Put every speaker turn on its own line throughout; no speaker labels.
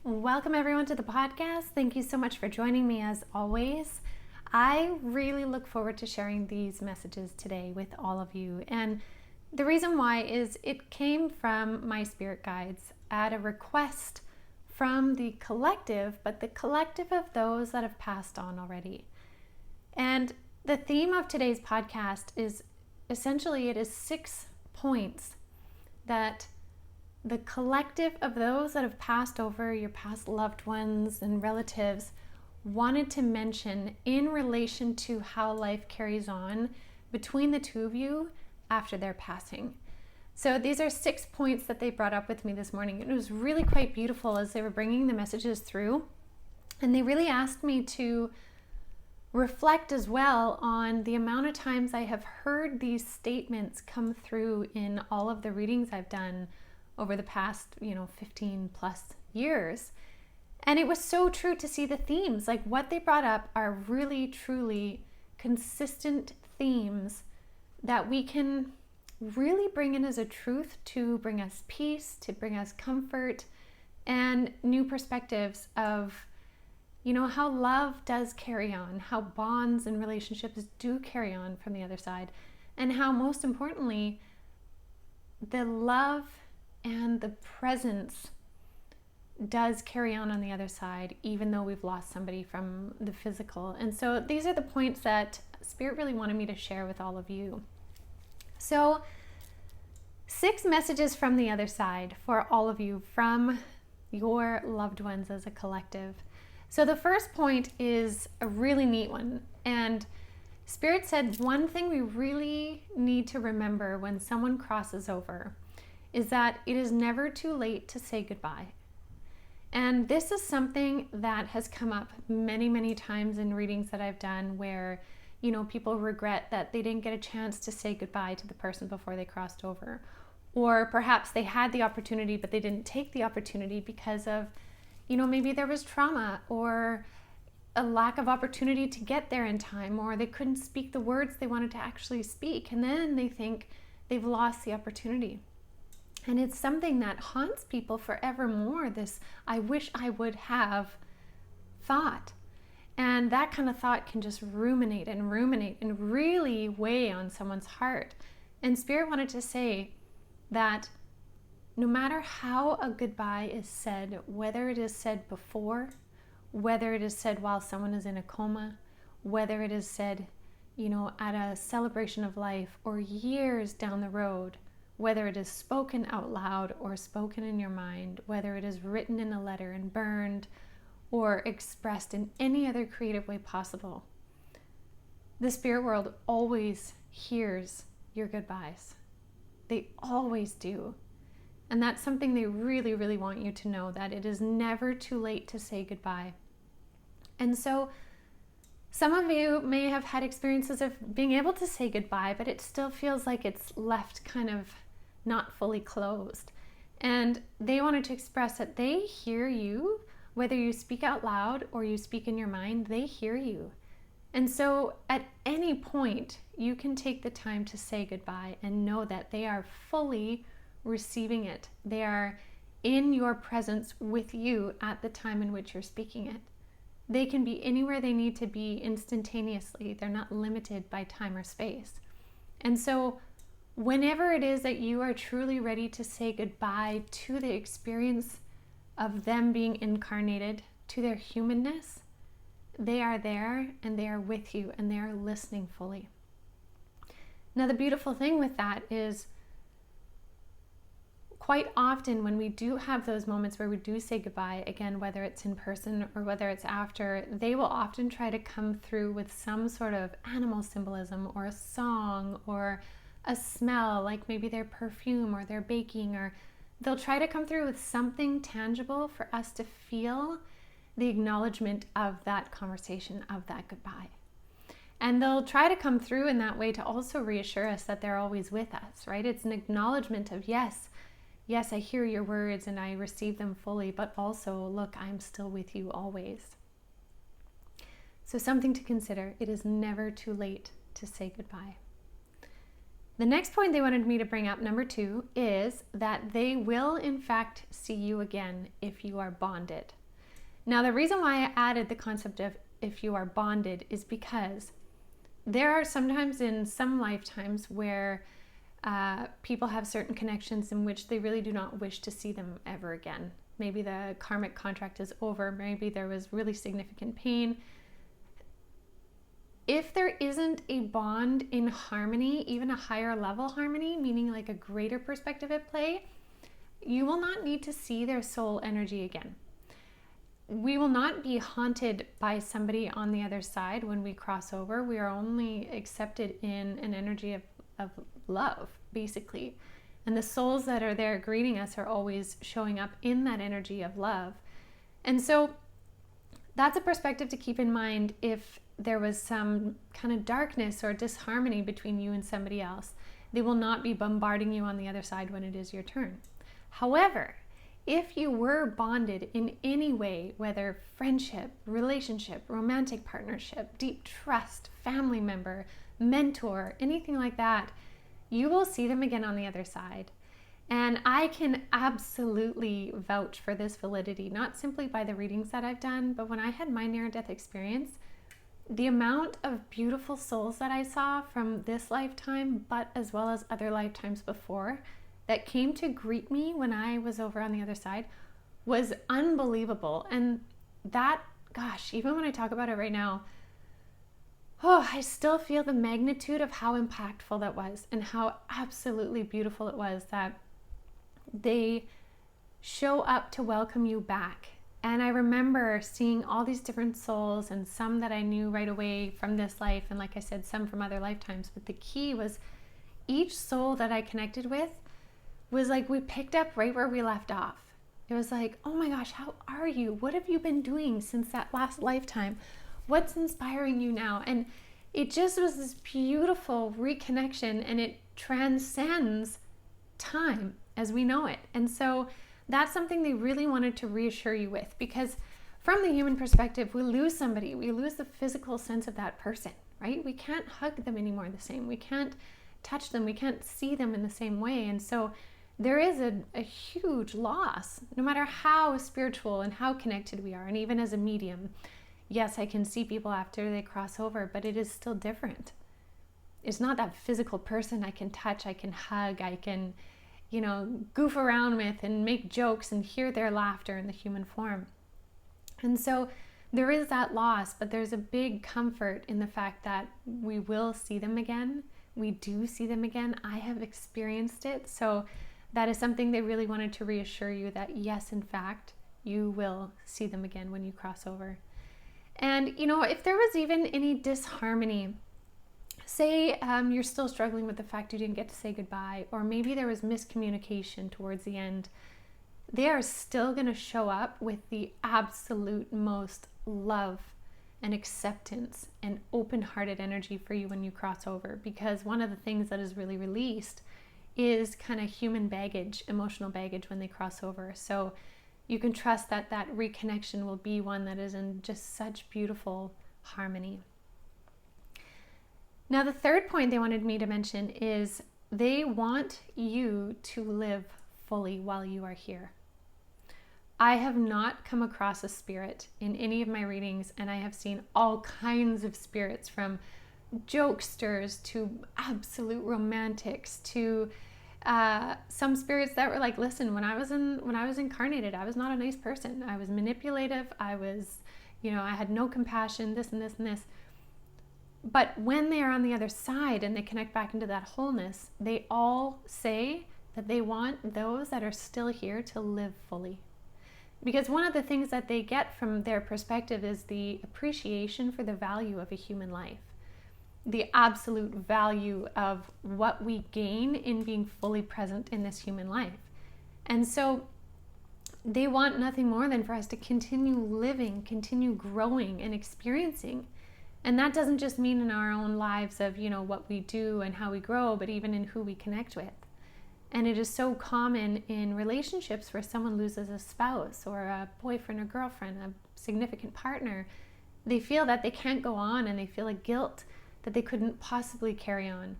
Welcome everyone to the podcast. Thank you so much for joining me as always. I really look forward to sharing these messages today with all of you. And the reason why is it came from my spirit guides at a request from the collective, but the collective of those that have passed on already. And the theme of today's podcast is essentially it is 6 points that the collective of those that have passed over, your past loved ones and relatives, wanted to mention in relation to how life carries on between the two of you after their passing. So these are 6 points that they brought up with me this morning. It was really quite beautiful as they were bringing the messages through. And they really asked me to reflect as well on the amount of times I have heard these statements come through in all of the readings I've done over the past, 15 plus years. And it was so true to see the themes. Like what they brought up are really, truly consistent themes that we can really bring in as a truth to bring us peace, to bring us comfort, and new perspectives of, how love does carry on, how bonds and relationships do carry on from the other side, and how most importantly, the love and the presence does carry on the other side, even though we've lost somebody from the physical. And so these are the points that Spirit really wanted me to share with all of you. So 6 messages from the other side for all of you from your loved ones as a collective. So the first point is a really neat one. And Spirit said one thing we really need to remember when someone crosses over is that it is never too late to say goodbye. And this is something that has come up many, many times in readings that I've done where, people regret that they didn't get a chance to say goodbye to the person before they crossed over. Or perhaps they had the opportunity, but they didn't take the opportunity because of, maybe there was trauma or a lack of opportunity to get there in time, or they couldn't speak the words they wanted to actually speak. And then they think they've lost the opportunity. And it's something that haunts people forevermore, this I wish I would have thought. And that kind of thought can just ruminate and really weigh on someone's heart. And Spirit wanted to say that no matter how a goodbye is said, whether it is said before, whether it is said while someone is in a coma, whether it is said, at a celebration of life or years down the road, whether it is spoken out loud or spoken in your mind, whether it is written in a letter and burned or expressed in any other creative way possible, the spirit world always hears your goodbyes. They always do. And that's something they really, really want you to know, that it is never too late to say goodbye. And so some of you may have had experiences of being able to say goodbye, but it still feels like it's left kind of not fully closed. And they wanted to express that they hear you, whether you speak out loud or you speak in your mind, they hear you. And so at any point, you can take the time to say goodbye and know that they are fully receiving it. They are in your presence with you at the time in which you're speaking it. They can be anywhere they need to be instantaneously. They're not limited by time or space. And so whenever it is that you are truly ready to say goodbye to the experience of them being incarnated, to their humanness, they are there and they are with you and they are listening fully. Now, the beautiful thing with that is quite often when we do have those moments where we do say goodbye, again, whether it's in person or whether it's after, they will often try to come through with some sort of animal symbolism or a song or a smell, like maybe their perfume or their baking, or they'll try to come through with something tangible for us to feel the acknowledgement of that conversation, of that goodbye. And they'll try to come through in that way to also reassure us that they're always with us, right? It's an acknowledgement of, yes, I hear your words and I receive them fully, but also, look, I'm still with you always. So something to consider, it is never too late to say goodbye. The next point they wanted me to bring up, number 2, is that they will in fact see you again if you are bonded. Now, the reason why I added the concept of if you are bonded is because there are sometimes in some lifetimes where people have certain connections in which they really do not wish to see them ever again. Maybe the karmic contract is over. Maybe there was really significant pain. If there isn't a bond in harmony, even a higher level harmony, meaning like a greater perspective at play, you will not need to see their soul energy again. We will not be haunted by somebody on the other side when we cross over. We are only accepted in an energy of love, basically. And the souls that are there greeting us are always showing up in that energy of love. And so that's a perspective to keep in mind if there was some kind of darkness or disharmony between you and somebody else. They will not be bombarding you on the other side when it is your turn. However, if you were bonded in any way, whether friendship, relationship, romantic partnership, deep trust, family member, mentor, anything like that, you will see them again on the other side. And I can absolutely vouch for this validity, not simply by the readings that I've done, but when I had my near-death experience, the amount of beautiful souls that I saw from this lifetime, but as well as other lifetimes before, that came to greet me when I was over on the other side was unbelievable. And that, gosh, even when I talk about it right now, I still feel the magnitude of how impactful that was and how absolutely beautiful it was that they show up to welcome you back. And I remember seeing all these different souls, and some that I knew right away from this life, and like I said, some from other lifetimes. But the key was each soul that I connected with was like we picked up right where we left off. It was like, oh my gosh, how are you? What have you been doing since that last lifetime? What's inspiring you now? And it just was this beautiful reconnection, and it transcends time as we know it. And so that's something they really wanted to reassure you with, because from the human perspective, we lose somebody, we lose the physical sense of that person, right? We can't hug them anymore the same. We can't touch them. We can't see them in the same way. And so there is a huge loss, no matter how spiritual and how connected we are. And even as a medium, yes, I can see people after they cross over, but it is still different. It's not that physical person I can touch, I can hug, I can, goof around with and make jokes and hear their laughter in the human form. And so there is that loss, but there's a big comfort in the fact that we will see them again. We do see them again. I have experienced it. So that is something they really wanted to reassure you that yes, in fact, you will see them again when you cross over. And, if there was even any disharmony, say you're still struggling with the fact you didn't get to say goodbye, or maybe there was miscommunication towards the end, they are still going to show up with the absolute most love and acceptance and open-hearted energy for you when you cross over. Because one of the things that is really released is kind of human baggage, emotional baggage when they cross over. So you can trust that that reconnection will be one that is in just such beautiful harmony. Now, the third point they wanted me to mention is they want you to live fully while you are here. I have not come across a spirit in any of my readings, and I have seen all kinds of spirits, from jokesters to absolute romantics to some spirits that were like, listen, when I was incarnated, I was not a nice person. I was manipulative. I was, I had no compassion, this and this and this. But when they are on the other side and they connect back into that wholeness, they all say that they want those that are still here to live fully. Because one of the things that they get from their perspective is the appreciation for the value of a human life, the absolute value of what we gain in being fully present in this human life. And so they want nothing more than for us to continue living, continue growing and experiencing. And that doesn't just mean in our own lives of, what we do and how we grow, but even in who we connect with. And it is so common in relationships where someone loses a spouse or a boyfriend or girlfriend, a significant partner. They feel that they can't go on, and they feel a guilt that they couldn't possibly carry on.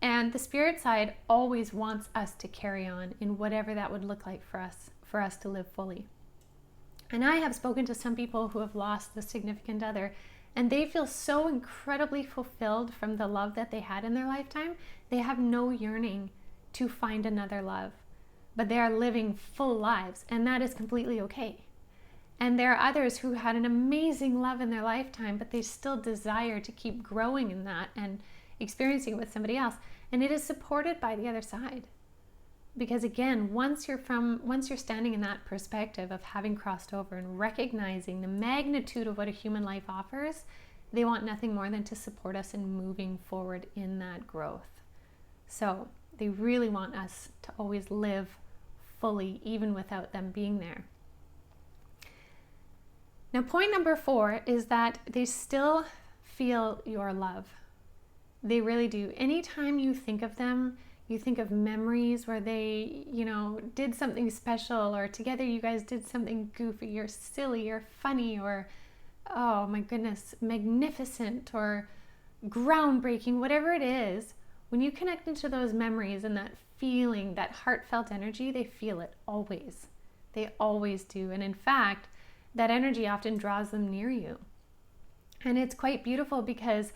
And the spirit side always wants us to carry on in whatever that would look like for us to live fully. And I have spoken to some people who have lost the significant other, and they feel so incredibly fulfilled from the love that they had in their lifetime. They have no yearning to find another love, but they are living full lives, and that is completely okay. And there are others who had an amazing love in their lifetime, but they still desire to keep growing in that and experiencing it with somebody else. And it is supported by the other side. Because again, once you're standing in that perspective of having crossed over and recognizing the magnitude of what a human life offers, they want nothing more than to support us in moving forward in that growth. So they really want us to always live fully, even without them being there. Now, point number 4 is that they still feel your love. They really do. Anytime you think of them, you think of memories where they, did something special, or together you guys did something goofy or silly or funny or, oh my goodness, magnificent or groundbreaking, whatever it is. When you connect into those memories and that feeling, that heartfelt energy, they feel it always. They always do. And in fact, that energy often draws them near you. And it's quite beautiful because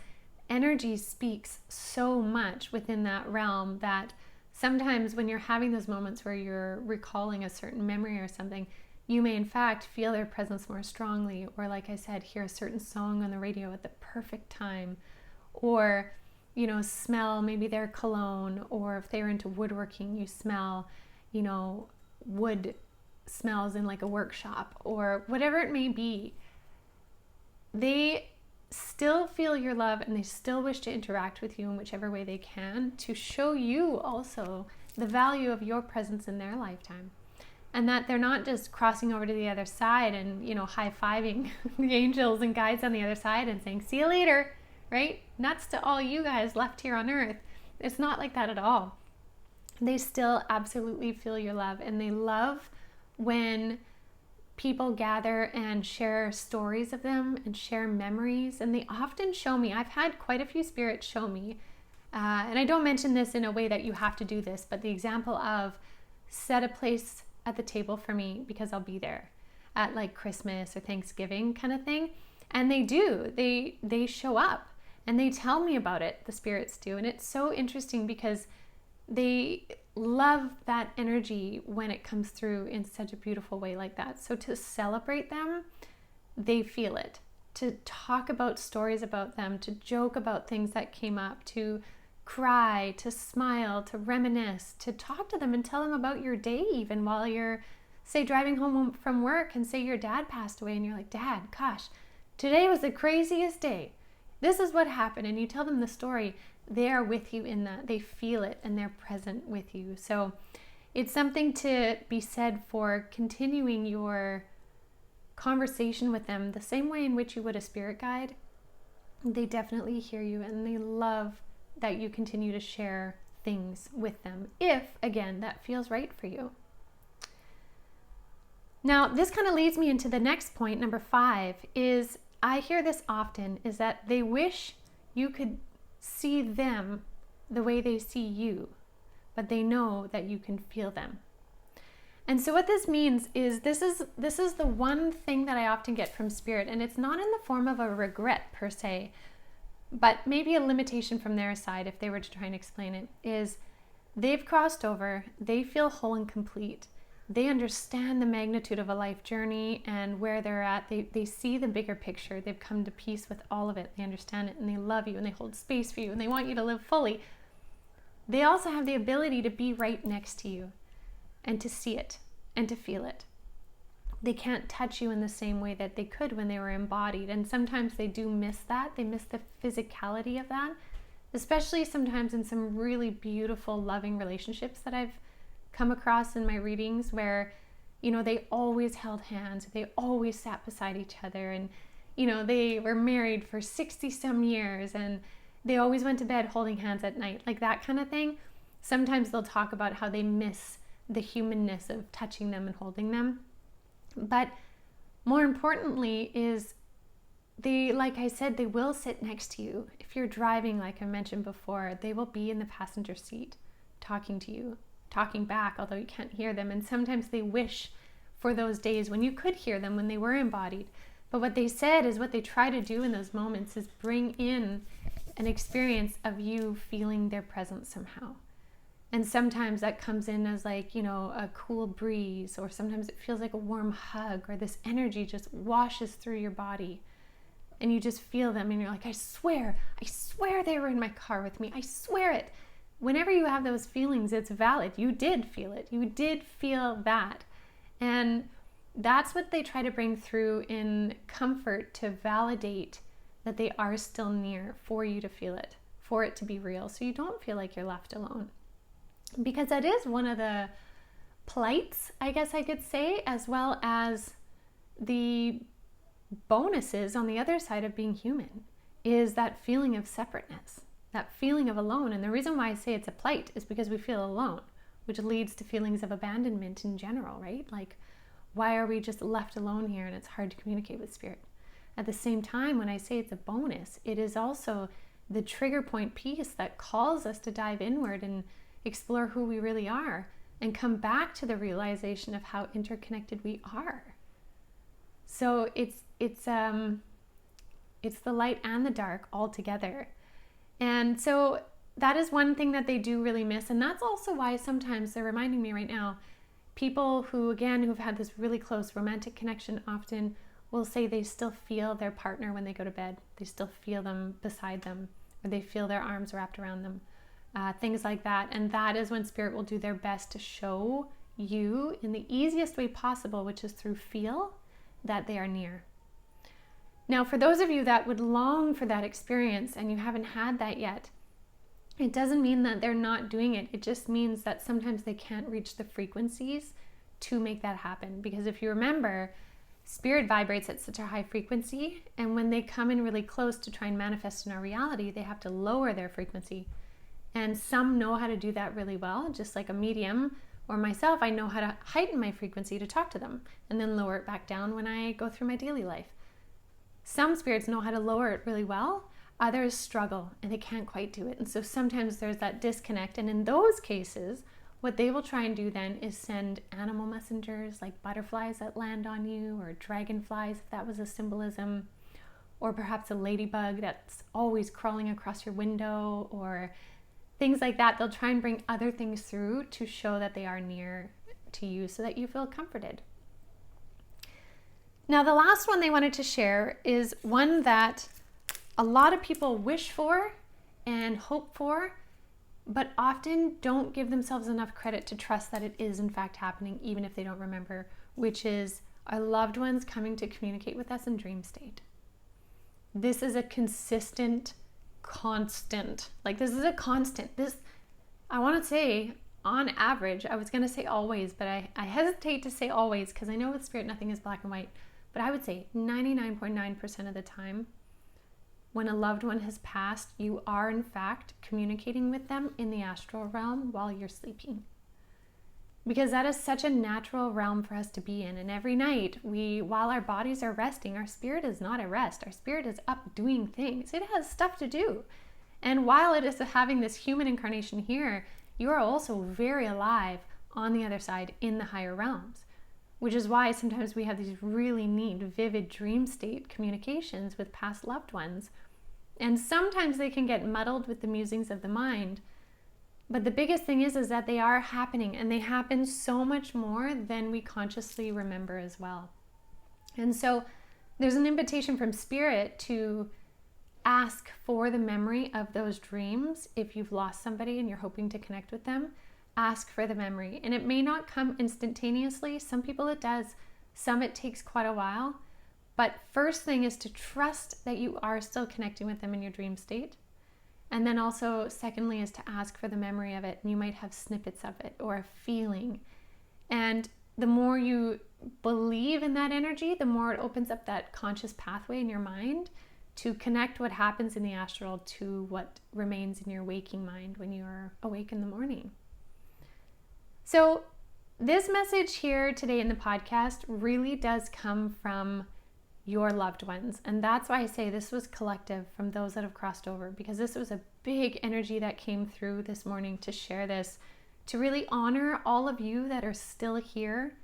energy speaks so much within that realm that sometimes when you're having those moments where you're recalling a certain memory or something, you may in fact feel their presence more strongly, or like I said, hear a certain song on the radio at the perfect time, or smell maybe their cologne, or if they're into woodworking, you smell, wood smells in like a workshop, or whatever it may be. They still feel your love, and they still wish to interact with you in whichever way they can to show you also the value of your presence in their lifetime, and that they're not just crossing over to the other side and high-fiving the angels and guides on the other side and saying see you later, right? Nuts to all you guys left here on earth. It's not like that at all. They still absolutely feel your love, and they love when people gather and share stories of them and share memories. And they often show me, I've had quite a few spirits show me, and I don't mention this in a way that you have to do this, but the example of set a place at the table for me because I'll be there at like Christmas or Thanksgiving kind of thing. And they do, they show up and they tell me about it, the spirits do. And it's so interesting because they love that energy when it comes through in such a beautiful way like that. So to celebrate them, they feel it. To talk about stories about them, to joke about things that came up, to cry, to smile, to reminisce, to talk to them and tell them about your day, even while you're, say, driving home from work and say your dad passed away and you're like, Dad, gosh, today was the craziest day. This is what happened. And you tell them the story. They are with you in that. They feel it and they're present with you. So it's something to be said for continuing your conversation with them the same way in which you would a spirit guide. They definitely hear you, and they love that you continue to share things with them if, again, that feels right for you. Now, this kind of leads me into the next point, number 5, is I hear this often, is that they wish you could see them the way they see you, but they know that you can feel them. And so what this means is this is the one thing that I often get from spirit, and it's not in the form of a regret per se, but maybe a limitation from their side if they were to try and explain it, is they've crossed over, they feel whole and complete. They understand the magnitude of a life journey and where they're at. They see the bigger picture. They've come to peace with all of it. They understand it, and they love you, and they hold space for you, and they want you to live fully. They also have the ability to be right next to you and to see it and to feel it. They can't touch you in the same way that they could when they were embodied. And sometimes they do miss that. They miss the physicality of that, especially sometimes in some really beautiful, loving relationships that I've come across in my readings where, they always held hands, they always sat beside each other, and, they were married for 60 some years and they always went to bed holding hands at night, like that kind of thing. Sometimes they'll talk about how they miss the humanness of touching them and holding them. But more importantly is like I said, they will sit next to you. If you're driving, like I mentioned before, they will be in the passenger seat talking to you, talking back, although you can't hear them. And sometimes they wish for those days when you could hear them, when they were embodied. But what they said is what they try to do in those moments is bring in an experience of you feeling their presence somehow. And sometimes that comes in as like, a cool breeze, or sometimes it feels like a warm hug, or this energy just washes through your body. And you just feel them and you're like, I swear they were in my car with me. I swear it. Whenever you have those feelings, it's valid. You did feel it. You did feel that. And that's what they try to bring through in comfort, to validate that they are still near, for you to feel it, for it to be real, so you don't feel like you're left alone. Because that is one of the plights, I guess I could say, as well as the bonuses on the other side of being human, is that feeling of separateness, that feeling of alone. And the reason why I say it's a plight is because we feel alone, which leads to feelings of abandonment in general, right? Like, why are we just left alone here and it's hard to communicate with spirit? At the same time, when I say it's a bonus, it is also the trigger point piece that calls us to dive inward and explore who we really are and come back to the realization of how interconnected we are. So it's the light and the dark all together. And so that is one thing that they do really miss. And that's also why sometimes they're reminding me right now, people who've had this really close romantic connection often will say they still feel their partner when they go to bed. They still feel them beside them, or they feel their arms wrapped around them, things like that. And that is when spirit will do their best to show you in the easiest way possible, which is through feel, that they are near. Now, for those of you that would long for that experience and you haven't had that yet, it doesn't mean that they're not doing it. It just means that sometimes they can't reach the frequencies to make that happen. Because if you remember, spirit vibrates at such a high frequency, and when they come in really close to try and manifest in our reality, they have to lower their frequency. And some know how to do that really well, just like a medium or myself. I know how to heighten my frequency to talk to them and then lower it back down when I go through my daily life. Some spirits know how to lower it really well. Others struggle and they can't quite do it. And so sometimes there's that disconnect. And in those cases, what they will try and do then is send animal messengers, like butterflies that land on you, or dragonflies, if that was a symbolism, or perhaps a ladybug that's always crawling across your window, or things like that. They'll try and bring other things through to show that they are near to you so that you feel comforted. Now, the last one they wanted to share is one that a lot of people wish for and hope for, but often don't give themselves enough credit to trust that it is in fact happening, even if they don't remember, which is our loved ones coming to communicate with us in dream state. This is a consistent, constant, I want to say on average, I was going to say always, but I hesitate to say always because I know with spirit nothing is black and white, but I would say 99.9% of the time, when a loved one has passed, you are in fact communicating with them in the astral realm while you're sleeping. Because that is such a natural realm for us to be in. And every night, while our bodies are resting, our spirit is not at rest. Our spirit is up doing things. It has stuff to do. And while it is having this human incarnation here, you are also very alive on the other side in the higher realms. Which is why sometimes we have these really neat, vivid dream state communications with past loved ones. And sometimes they can get muddled with the musings of the mind. But the biggest thing is that they are happening, and they happen so much more than we consciously remember as well. And so there's an invitation from spirit to ask for the memory of those dreams. If you've lost somebody and you're hoping to connect with them, ask for the memory. And it may not come instantaneously. Some people it does. Some it takes quite a while. But first thing is to trust that you are still connecting with them in your dream state. And then also, secondly, is to ask for the memory of it. And you might have snippets of it or a feeling. And the more you believe in that energy, the more it opens up that conscious pathway in your mind to connect what happens in the astral to what remains in your waking mind when you are awake in the morning. So this message here today in the podcast really does come from your loved ones. And that's why I say this was collective from those that have crossed over, because this was a big energy that came through this morning to share this, to really honor all of you that are still here,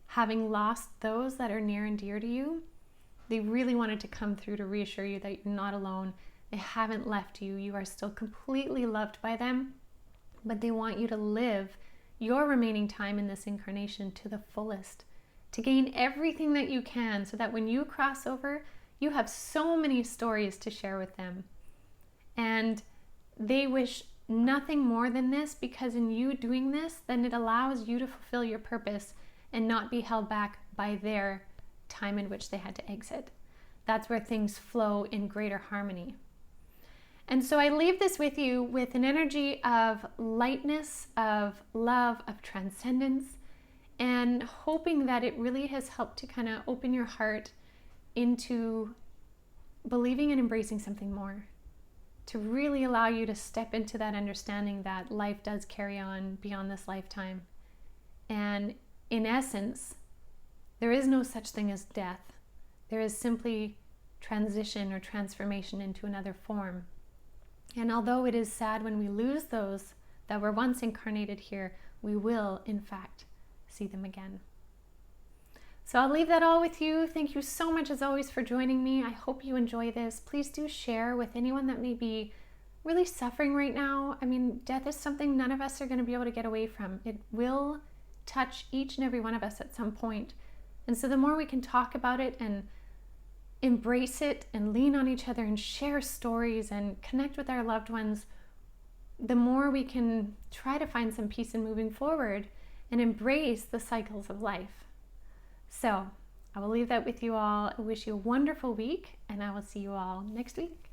having lost those that are near and dear to you. They really wanted to come through to reassure you that you're not alone. They haven't left you. You are still completely loved by them, but they want you to live your remaining time in this incarnation to the fullest, to gain everything that you can, so that when you cross over, you have so many stories to share with them. And they wish nothing more than this, because in you doing this, then it allows you to fulfill your purpose and not be held back by their time in which they had to exit. That's where things flow in greater harmony. And so I leave this with you with an energy of lightness, of love, of transcendence, and hoping that it really has helped to kind of open your heart into believing and embracing something more, to really allow you to step into that understanding that life does carry on beyond this lifetime. And in essence, there is no such thing as death. There is simply transition or transformation into another form. And although it is sad when we lose those that were once incarnated here, we will, in fact, see them again. So I'll leave that all with you. Thank you so much, as always, for joining me. I hope you enjoy this. Please do share with anyone that may be really suffering right now. I mean, death is something none of us are going to be able to get away from. It will touch each and every one of us at some point. And so the more we can talk about it and embrace it and lean on each other and share stories and connect with our loved ones, the more we can try to find some peace in moving forward and embrace the cycles of life. So I will leave that with you all. I wish you a wonderful week, and I will see you all next week.